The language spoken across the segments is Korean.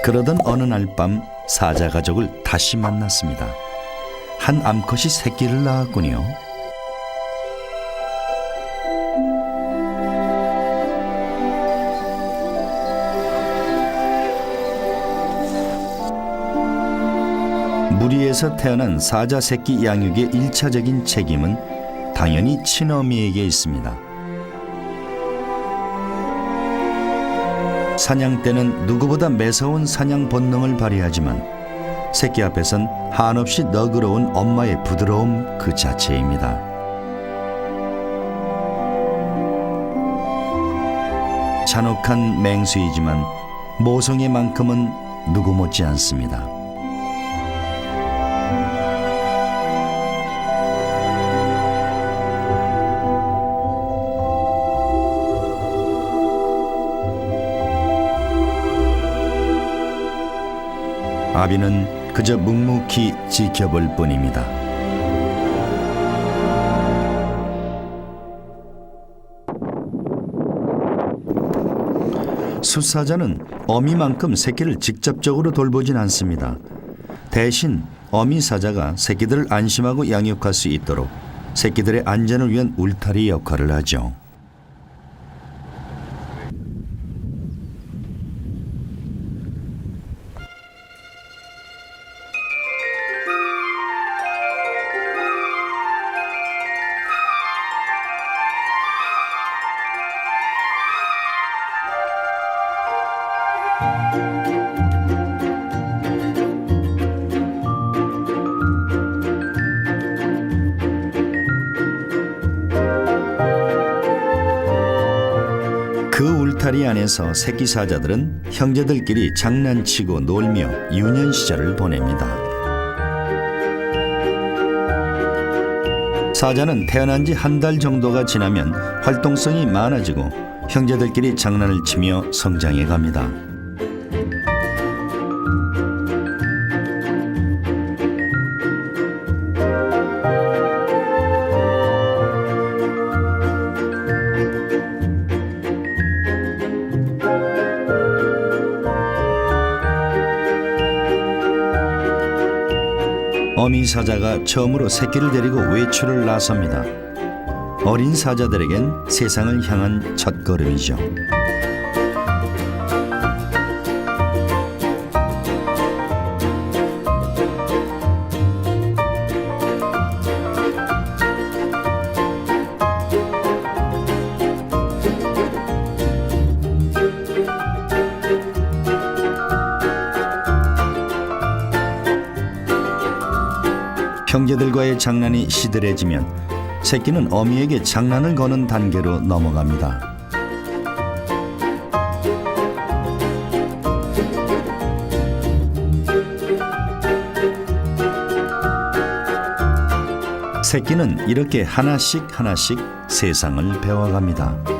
그러던 어느 날 밤 사자 가족을 다시 만났습니다. 한 암컷이 새끼를 낳았군요. 무리에서 태어난 사자 새끼 양육의 일차적인 책임은 당연히 친어미에게 있습니다. 사냥 때는 누구보다 매서운 사냥 본능을 발휘하지만 새끼 앞에선 한없이 너그러운 엄마의 부드러움 그 자체입니다. 잔혹한 맹수이지만 모성애만큼은 누구 못지 않습니다. 아비는 그저 묵묵히 지켜볼 뿐입니다. 숫사자는 어미만큼 새끼를 직접적으로 돌보진 않습니다. 대신 어미 사자가 새끼들을 안심하고 양육할 수 있도록 새끼들의 안전을 위한 울타리 역할을 하죠. 그 울타리 안에서 새끼 사자들은 형제들끼리 장난치고 놀며 유년 시절을 보냅니다. 사자는 태어난 지 한 달 정도가 지나면 활동성이 많아지고 형제들끼리 장난을 치며 성장해 갑니다. 어미 사자가 처음으로 새끼를 데리고 외출을 나섭니다. 어린 사자들에겐 세상을 향한 첫걸음이죠. 형제들과의 장난이 시들해지면 새끼는 어미에게 장난을 거는 단계로 넘어갑니다. 새끼는 이렇게 하나씩 세상을 배워갑니다.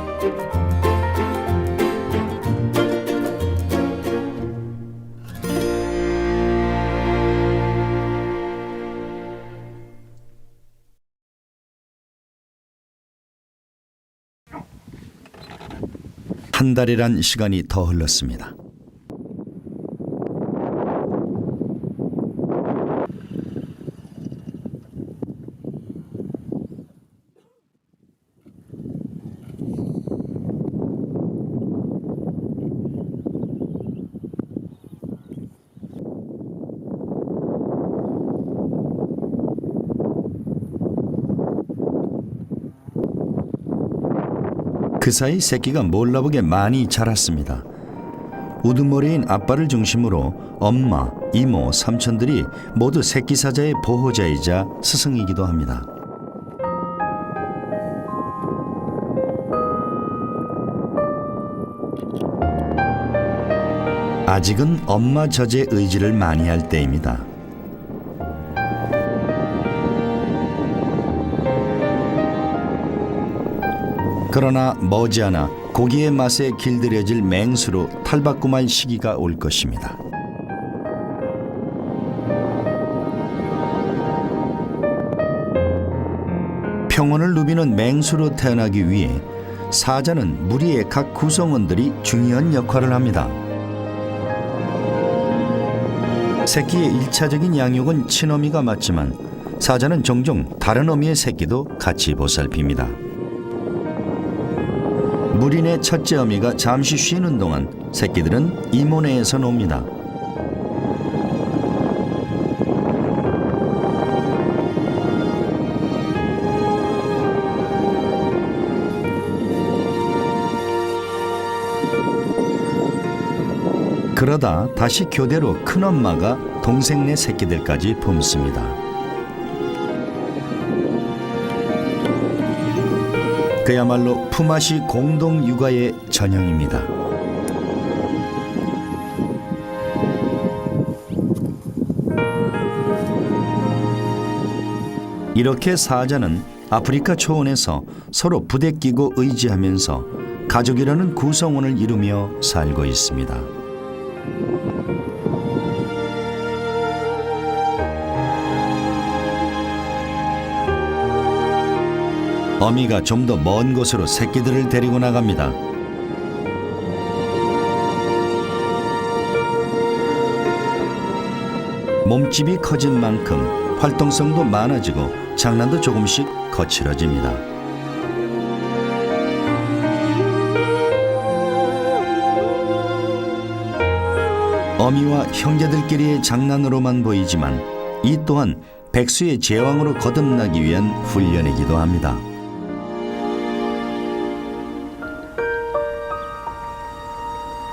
한 달이란 시간이 더 흘렀습니다. 그 사이 새끼가 몰라보게 많이 자랐습니다. 우두머리인 아빠를 중심으로 엄마, 이모, 삼촌들이 모두 새끼 사자의 보호자이자 스승이기도 합니다. 아직은 엄마 젖의 의지를 많이 할 때입니다. 그러나 머지않아 고기의 맛에 길들여질 맹수로 탈바꿈할 시기가 올 것입니다. 평온을 누비는 맹수로 태어나기 위해 사자는 무리의 각 구성원들이 중요한 역할을 합니다. 새끼의 일차적인 양육은 친어미가 맡지만 사자는 종종 다른 어미의 새끼도 같이 보살핍니다. 무리내 첫째 어미가 잠시 쉬는 동안 새끼들은 이모내에서 놉니다. 그러다 다시 교대로 큰엄마가 동생네 새끼들까지 품습니다. 그야말로 품앗이 공동 육아의 전형입니다. 이렇게 사자는 아프리카 초원에서 서로 부대끼고 의지하면서 가족이라는 구성원을 이루며 살고 있습니다. 어미가 좀 더 먼 곳으로 새끼들을 데리고 나갑니다. 몸집이 커진 만큼 활동성도 많아지고 장난도 조금씩 거칠어집니다. 어미와 형제들끼리의 장난으로만 보이지만 이 또한 백수의 제왕으로 거듭나기 위한 훈련이기도 합니다.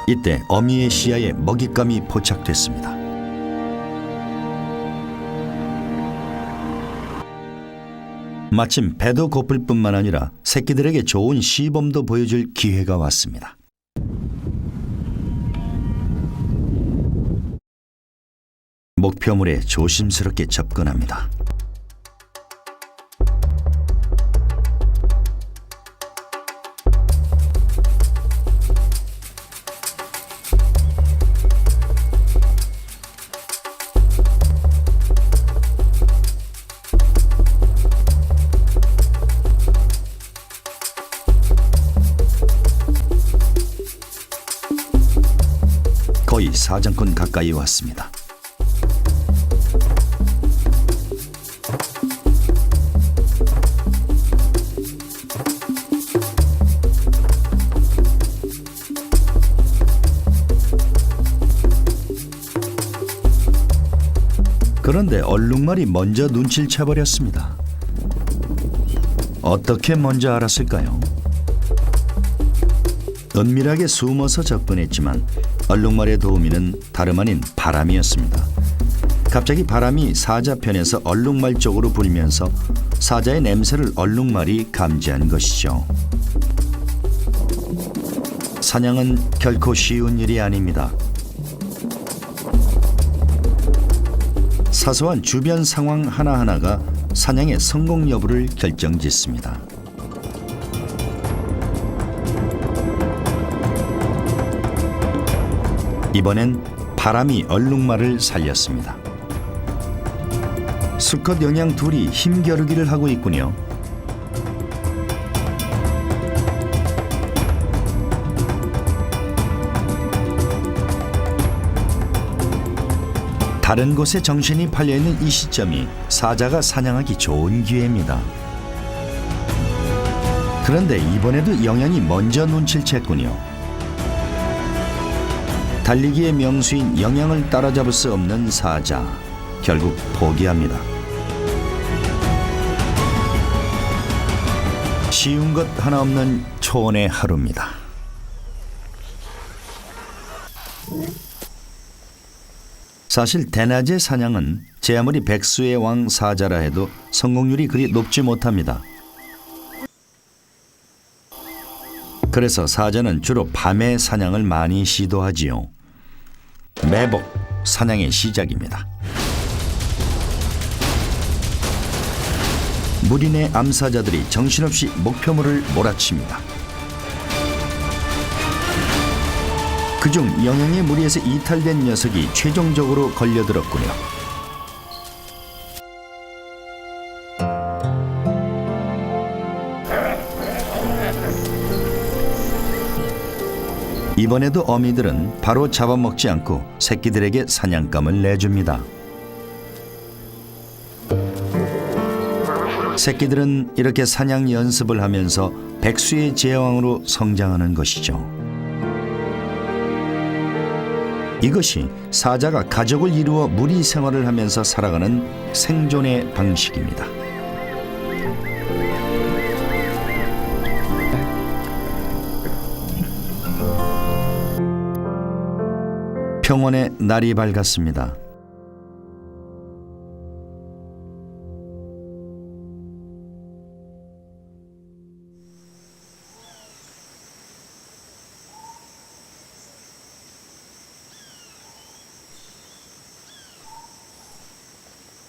이때 어미의 시야에 먹잇감이 포착됐습니다. 마침 배도 고플 뿐만 아니라 새끼들에게 좋은 시범도 보여줄 기회가 왔습니다. 목표물에 조심스럽게 접근합니다. 거의 사정권 가까이 왔습니다. 그런데 얼룩말이 먼저 눈치를 채버렸습니다. 어떻게 먼저 알았을까요? 은밀하게 숨어서 접근했지만 얼룩말의 도우미는 다름 아닌 바람이었습니다. 갑자기 바람이 사자 편에서 얼룩말 쪽으로 불면서 사자의 냄새를 얼룩말이 감지한 것이죠. 사냥은 결코 쉬운 일이 아닙니다. 사소한 주변 상황 하나하나가 사냥의 성공 여부를 결정짓습니다. 이번엔 바람이 얼룩말을 살렸습니다. 수컷 영양 둘이 힘겨루기를 하고 있군요. 다른 곳에 정신이 팔려있는 이 시점이 사자가 사냥하기 좋은 기회입니다. 그런데 이번에도 영양이 먼저 눈치를 챘군요. 달리기의 명수인 영양을 따라잡을 수 없는 사자, 결국 포기합니다. 쉬운 것 하나 없는 초원의 하루입니다. 사실 대낮의 사냥은 제 아무리 백수의 왕 사자라 해도 성공률이 그리 높지 못합니다. 그래서 사자는 주로 밤에 사냥을 많이 시도하지요. 매복, 사냥의 시작입니다. 무리내 암사자들이 정신없이 목표물을 몰아칩니다. 그중 영양의 무리에서 이탈된 녀석이 최종적으로 걸려들었군요. 이번에도 어미들은 바로 잡아먹지 않고 새끼들에게 사냥감을 내줍니다. 새끼들은 이렇게 사냥 연습을 하면서 백수의 제왕으로 성장하는 것이죠. 이것이 사자가 가족을 이루어 무리 생활을 하면서 살아가는 생존의 방식입니다. 평원의 날이 밝았습니다.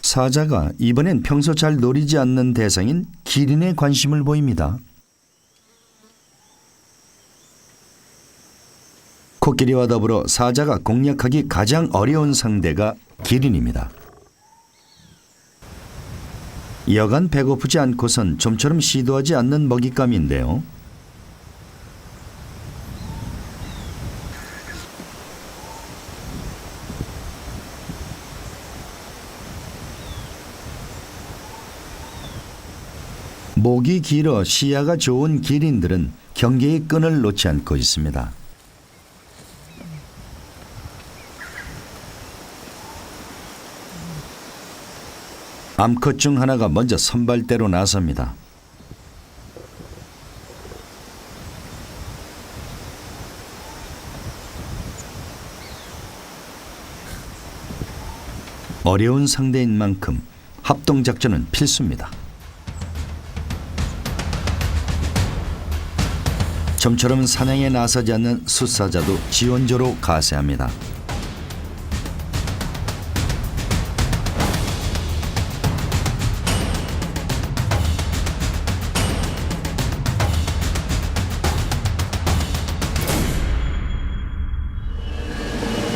사자가 이번엔 평소 잘 노리지 않는 대상인 기린에 관심을 보입니다. 코끼리와 더불어 사자가 공략하기 가장 어려운 상대가 기린입니다. 여간 배고프지 않고선 좀처럼 시도하지 않는 먹잇감인데요. 목이 길어 시야가 좋은 기린들은 경계의 끈을 놓지 않고 있습니다. 암컷 중 하나가 먼저 선발대로 나섭니다. 어려운 상대인 만큼 합동작전은 필수입니다. 좀처럼 사냥에 나서지 않는 숫사자도 지원조로 가세합니다.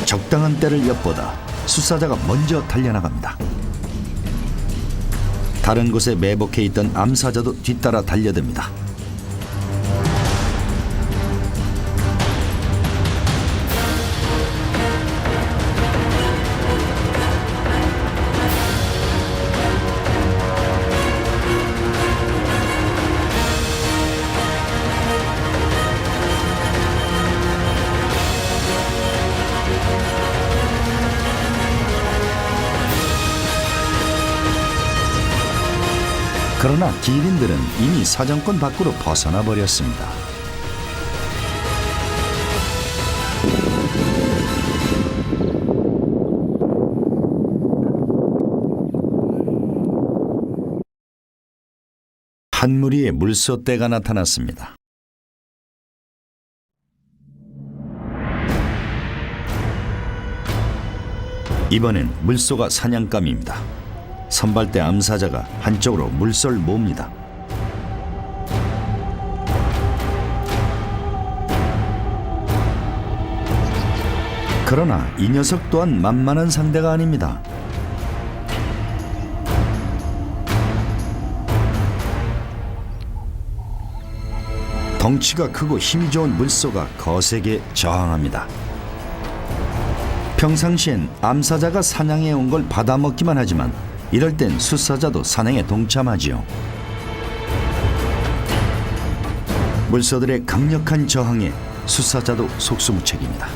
적당한 때를 엿보다 숫사자가 먼저 달려나갑니다. 다른 곳에 매복해 있던 암사자도 뒤따라 달려듭니다. 그러나 기린들은 이미 사정권 밖으로 벗어나 버렸습니다. 한 무리의 물소떼가 나타났습니다. 이번엔 물소가 사냥감입니다. 선발대 암사자가 한쪽으로 물소를 몹니다. 그러나 이 녀석 또한 만만한 상대가 아닙니다. 덩치가 크고 힘이 좋은 물소가 거세게 저항합니다. 평상시엔 암사자가 사냥해 온 걸 받아먹기만 하지만 이럴 땐 숫사자도 사냥에 동참하지요. 물소들의 강력한 저항에 숫사자도 속수무책입니다.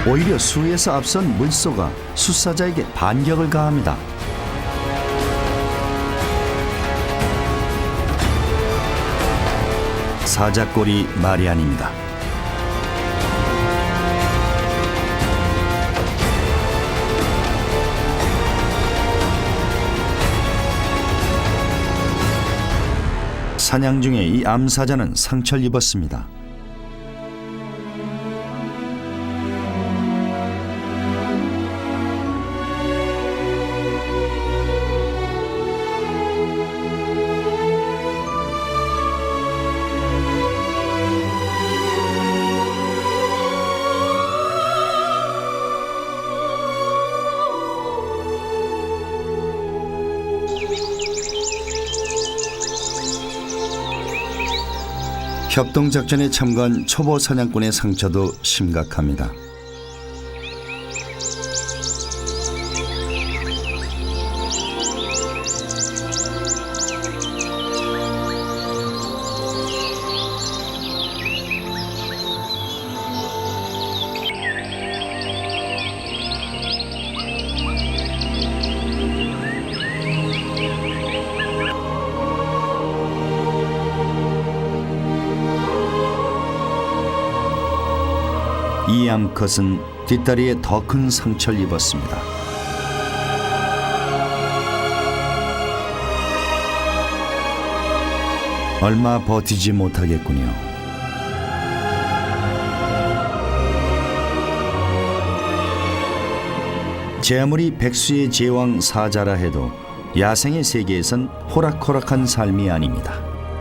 오히려 수에서 앞선 물소가 숫사자에게 반격을 가합니다. 사자꼴이 말이 아닙니다. 사냥 중에 이 암사자는 상처를 입었습니다. 협동작전에 참가한 초보 사냥꾼의 상처도 심각합니다. 이 암컷은 뒷다리에 더 큰 상처를 입었습니다. 얼마 버티지 못하겠군요. 제 아무리 백수의 제왕 사자라 해도 야생의 세계에선 호락호락한 삶이 아닙니다.